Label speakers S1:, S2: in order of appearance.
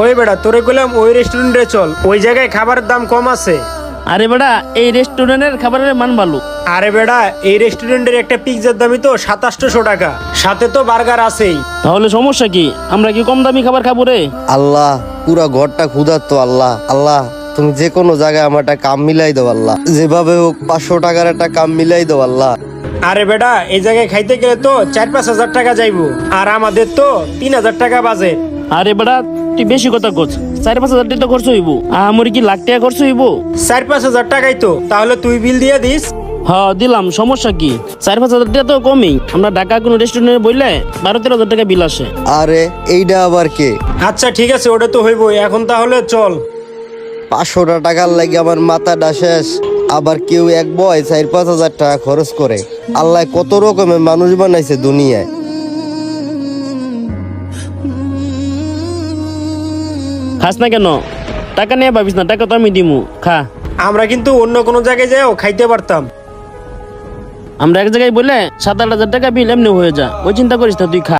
S1: ওই বেটা তোরে কইলাম ওই রেস্টুরেন্টে চল, ওই জায়গায় খাবারের দাম কম আছে।
S2: আরে বেটা এই রেস্টুরেন্টের খাবারের মান ভালো।
S1: আরে বেটা এই রেস্টুরেন্টের একটা পিৎজার দামই তো 2700 টাকা, সাথে তো বার্গার আছেই।
S2: তাহলে সমস্যা কি? আমরা কি কম দামি খাবার খাবো রে?
S3: আল্লাহ পুরা ঘরটা ক্ষুধার্ত। আল্লাহ আল্লাহ তুমি যে কোনো জায়গায় আমার একটা কাম মিলাই দাও আল্লাহ, যেভাবে হোক 500 টাকার একটা কাম মিলাই দাও আল্লাহ।
S1: আরে বেটা এই জায়গায় খাইতে গেলে তো 4-5 হাজার টাকা যাইবো, আর আমাদের তো 3000 টাকা বাজেট।
S2: আরে বেটা তুই বেশি কথা কস, 4-5 হাজার টাকা খরচ হইব। আমার কি লাখ টাকা খরচ হইব?
S1: 4-5 হাজার টাকাই তো, তাহলে তুই বিল দিয়ে দিস।
S2: হ্যাঁ দিলাম, সমস্যা কি? 4-5 হাজার টাকা তো কমই। আমরা ঢাকা কোনো রেস্টুরেন্টে বইলে 12-13 হাজার টাকা বিল আসে।
S3: আরে এইটা আবার কে?
S1: আচ্ছা ঠিক আছে, ওটা তো হইবই। এখন তাহলে চল।
S3: 500 টাকার লাগে আমার মাথাটা শেষ। আবার কেউ এক বয় 4-5 হাজার টাকা খরচ করে। আল্লাহ কত রকমের মানুষ বানাইছে দুনিয়ায়।
S2: খাস না কেন? টাকা নিয়ে ভাবিস না, টাকা তো আমি দিমু, খা।
S1: আমরা কিন্তু অন্য কোনো জায়গায় যাও খাইতে পারতাম।
S2: আমরা এক জায়গায় বলে 7-8 হাজার টাকা বিল এমনি হয়ে যা, ওই চিন্তা করিস না, তুই খা।